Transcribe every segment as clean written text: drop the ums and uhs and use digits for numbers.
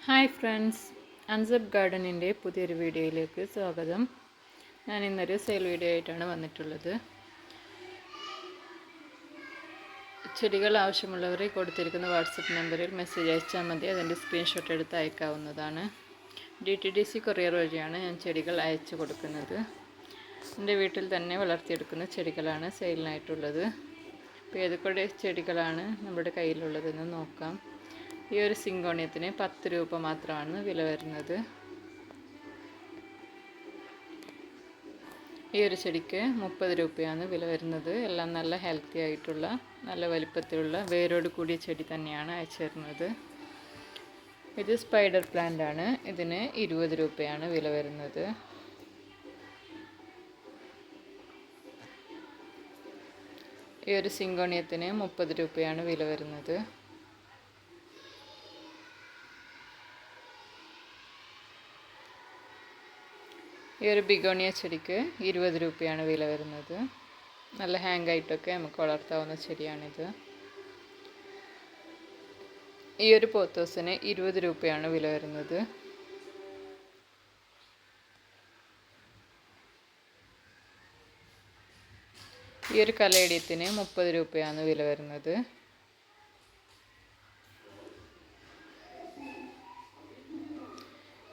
Hi friends, unsub ഗാർഡനിൻ്റെ പുതിയൊരു വീഡിയോയിലേക്ക് സ്വാഗതം. ഞാൻ ഇന്നൊരു സെയിൽ വീഡിയോ ആയിട്ടാണ് വന്നിട്ടുള്ളത്. ചെടികൾ ആവശ്യമുള്ളവരെ കൊടുത്തിരിക്കുന്ന വാട്സപ്പ് നമ്പറിൽ മെസ്സേജ് അയച്ചാൽ മതി. അതിൻ്റെ സ്ക്രീൻഷോട്ട് എടുത്ത് അയക്കാവുന്നതാണ്. DTDC കൊറിയർ വഴിയാണ് ഞാൻ ചെടികൾ അയച്ചു കൊടുക്കുന്നത്. എൻ്റെ വീട്ടിൽ തന്നെ വളർത്തിയെടുക്കുന്ന ചെടികളാണ് സെയിലിനായിട്ടുള്ളത്. അപ്പോൾ ഏതൊക്കെ ചെടികളാണ് നമ്മുടെ കയ്യിലുള്ളതെന്ന് നോക്കാം. ഈ ഒരു സിങ്കോണിയത്തിന് 10 രൂപ മാത്രമാണ് വില വരുന്നത്. ഈ ഒരു ചെടിക്ക് 30 രൂപയാണ് വില വരുന്നത്. എല്ലാം നല്ല ഹെൽത്തി ആയിട്ടുള്ള നല്ല വലിപ്പത്തിലുള്ള വേരോട് കൂടിയ ചെടി തന്നെയാണ് അയച്ചു തരുന്നത്. ഇത് സ്പൈഡർ പ്ലാന്റ് ആണ്. ഇതിന് 20 രൂപയാണ് വില വരുന്നത്. ഈ ഒരു സിങ്കോണിയത്തിന് 30 രൂപയാണ് വില വരുന്നത്. ഈ ഒരു ബിഗോണിയ ചെടിക്ക് 20 രൂപയാണ് വില വരുന്നത്. നല്ല ഹാങ് ആയിട്ടൊക്കെ നമുക്ക് വളർത്താവുന്ന ചെടിയാണിത്. ഈ ഒരു പോത്തോസിന് 20 രൂപയാണ് വില വരുന്നത്. ഈ ഒരു കലേഡിയത്തിന് 30 രൂപയാണ് വില വരുന്നത്.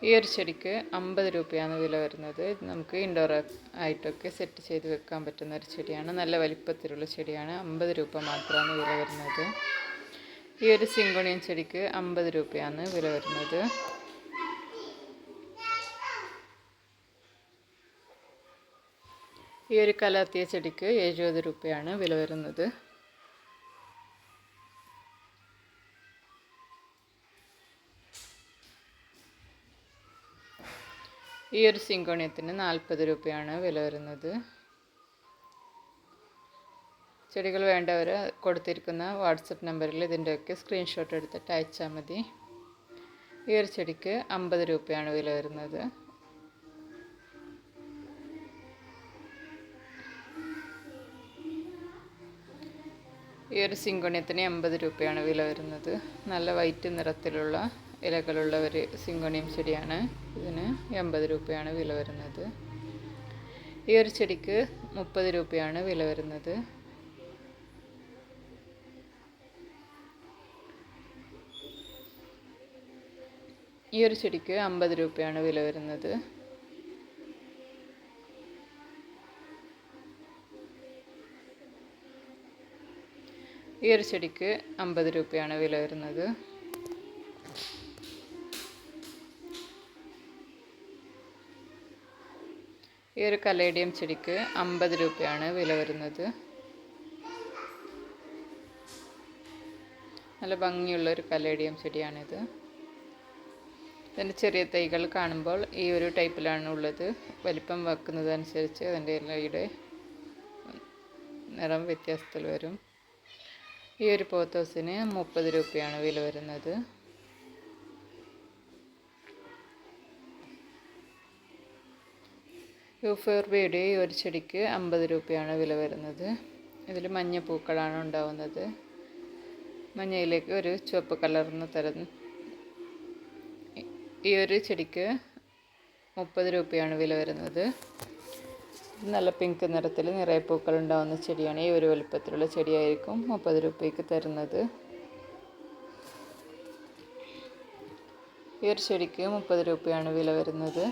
ഈ ഒരു ചെടിക്ക് 50 രൂപയാണ് വില വരുന്നത്. ഇത് നമുക്ക് ഇൻഡോർ ആയിട്ടൊക്കെ സെറ്റ് ചെയ്ത് വെക്കാൻ പറ്റുന്ന ഒരു ചെടിയാണ്. നല്ല വലിപ്പത്തിലുള്ള ചെടിയാണ്. 50 രൂപ മാത്രമാണ് വില വരുന്നത്. ഈ ഒരു സിങ്കോണിയൻ ചെടിക്ക് 50 രൂപയാണ് വില വരുന്നത്. ഈ ഒരു കലാത്തിയ ചെടിക്ക് 70 രൂപയാണ് വില വരുന്നത്. ഈ ഒരു സിങ്കോണിയത്തിന് 40 രൂപയാണ് വില വരുന്നത്. ചെടികൾ വേണ്ടവർ കൊടുത്തിരിക്കുന്ന വാട്സപ്പ് നമ്പറിൽ ഇതിൻ്റെയൊക്കെ സ്ക്രീൻഷോട്ട് എടുത്തിട്ട് അയച്ചാൽ മതി. ഈ ഒരു ചെടിക്ക് 50 രൂപയാണ് വില വരുന്നത്. ഈ ഒരു സിങ്കോണിയത്തിന് 80 രൂപയാണ് വില വരുന്നത്. നല്ല വൈറ്റ് നിറത്തിലുള്ള ഇലകളുള്ള ഒരു സിങ്കോണിയം ചെടിയാണ്. ഇതിന് 80 രൂപയാണ് വില വരുന്നത്. ഈ ഒരു ചെടിക്ക് 30 രൂപയാണ് വില വരുന്നത്. ഈ ഒരു ചെടിക്ക് 50 രൂപയാണ് വില വരുന്നത്. ഈ ഒരു ചെടിക്ക് 50 രൂപയാണ് വില വരുന്നത്. ഈ ഒരു കലേഡിയം ചെടിക്ക് 50 രൂപയാണ് വില വരുന്നത്. നല്ല ഭംഗിയുള്ള ഒരു കലേഡിയം ചെടിയാണിത്. ഇതിൻ്റെ ചെറിയ തൈകൾ കാണുമ്പോൾ ഈ ഒരു ടൈപ്പിലാണ് ഉള്ളത്. വലിപ്പം വെക്കുന്നതനുസരിച്ച് അതിൻ്റെ ഇലയുടെ നിറം വ്യത്യാസത്തിൽ വരും. ഈ ഒരു പോത്തോസിന് 30 രൂപയാണ് വില വരുന്നത്. യൂഫോർബിയയുടെ ഈ ഒരു ചെടിക്ക് 50 രൂപയാണ് വില വരുന്നത്. ഇതിൽ മഞ്ഞ പൂക്കളാണ് ഉണ്ടാവുന്നത്. മഞ്ഞയിലേക്ക് ഒരു ചുവപ്പ് കലർന്ന തരം. ഈ ഒരു ചെടിക്ക് 30 രൂപയാണ് വില വരുന്നത്. നല്ല പിങ്ക് നിറത്തിൽ നിറയെ പൂക്കൾ ഉണ്ടാവുന്ന ചെടിയാണ്. ഈ ഒരു വലുപ്പത്തിലുള്ള ചെടിയായിരിക്കും 30 രൂപയ്ക്ക് തരുന്നത്. ഈ ഒരു ചെടിക്ക് 30 രൂപയാണ് വില വരുന്നത്.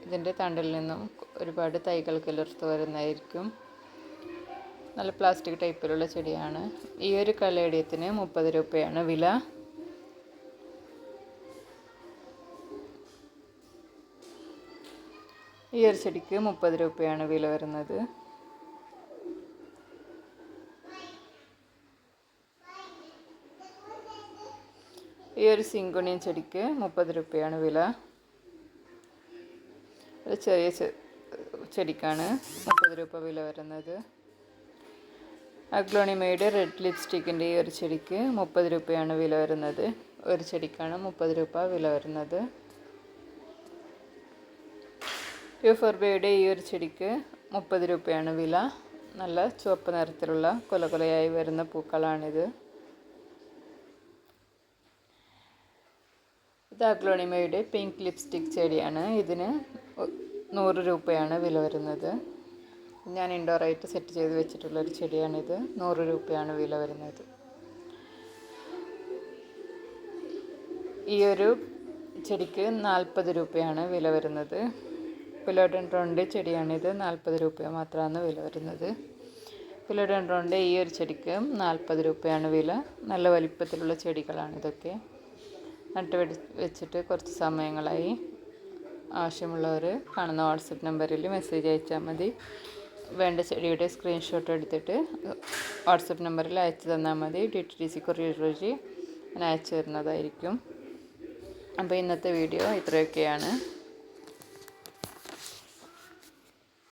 ഇതിൻ്റെ തണ്ടിൽ നിന്നും ഒരുപാട് തൈകൾ കിളിർത്ത് വരുന്നതായിരിക്കും. നല്ല പ്ലാസ്റ്റിക് ടൈപ്പിലുള്ള ചെടിയാണ്. ഈ ഒരു കലേഡിയത്തിന് 30 രൂപയാണ് വില. ഈ ഒരു ചെടിക്ക് 30 രൂപയാണ് വില വരുന്നത്. ഈ ഒരു സിങ്കോണിയൻ ചെടിക്ക് 30 രൂപയാണ് വില. ഒരു ചെറിയ ചെടിക്കാണ് 30 രൂപ വില വരുന്നത്. അഗ്ലോണിമയുടെ റെഡ് ലിപ്സ്റ്റിക്കിൻ്റെ ഈ ഒരു ചെടിക്ക് 30 രൂപയാണ് വില വരുന്നത്. ഒരു ചെടിക്കാണ് 30 രൂപ വില വരുന്നത്. യൂഫോർബിയയുടെ ഈ ഒരു ചെടിക്ക് 30 രൂപയാണ് വില. നല്ല ചുവപ്പ് നിറത്തിലുള്ള കൊലകൊലയായി വരുന്ന പൂക്കളാണിത്. ഇത് അഗ്ലോണിമയുടെ പിങ്ക് ലിപ്സ്റ്റിക് ചെടിയാണ്. ഇതിന് 100 രൂപയാണ് വില വരുന്നത്. ഞാൻ ഇൻഡോറായിട്ട് സെറ്റ് ചെയ്ത് വെച്ചിട്ടുള്ളൊരു ചെടിയാണിത്. 100 രൂപയാണ് വില വരുന്നത്. ഈ ഒരു ചെടിക്ക് 40 രൂപയാണ് വില വരുന്നത്. ഫിലോഡെൻഡ്രോണിൻ്റെ ചെടിയാണിത്. 40 രൂപ മാത്രമാണ് വില വരുന്നത്. ഫിലോഡെൻഡ്രോണിൻ്റെ ഈ ഒരു ചെടിക്ക് 40 രൂപയാണ് വില. നല്ല വലിപ്പത്തിലുള്ള ചെടികളാണ് ഇതൊക്കെ. നട്ട് വെച്ചിട്ട് കുറച്ച് സമയങ്ങളായി. ആവശ്യമുള്ളവർ കാണുന്ന വാട്സപ്പ് നമ്പറിൽ മെസ്സേജ് അയച്ചാൽ മതി. വേണ്ട ചെടിയുടെ സ്ക്രീൻഷോട്ട് എടുത്തിട്ട് വാട്സപ്പ് നമ്പറിൽ അയച്ചു തന്നാൽ മതി. DTDC കൊറിയർ വഴി ഞാൻ അയച്ചു തരുന്നതായിരിക്കും. അപ്പോൾ ഇന്നത്തെ വീഡിയോ ഇത്രയൊക്കെയാണ്.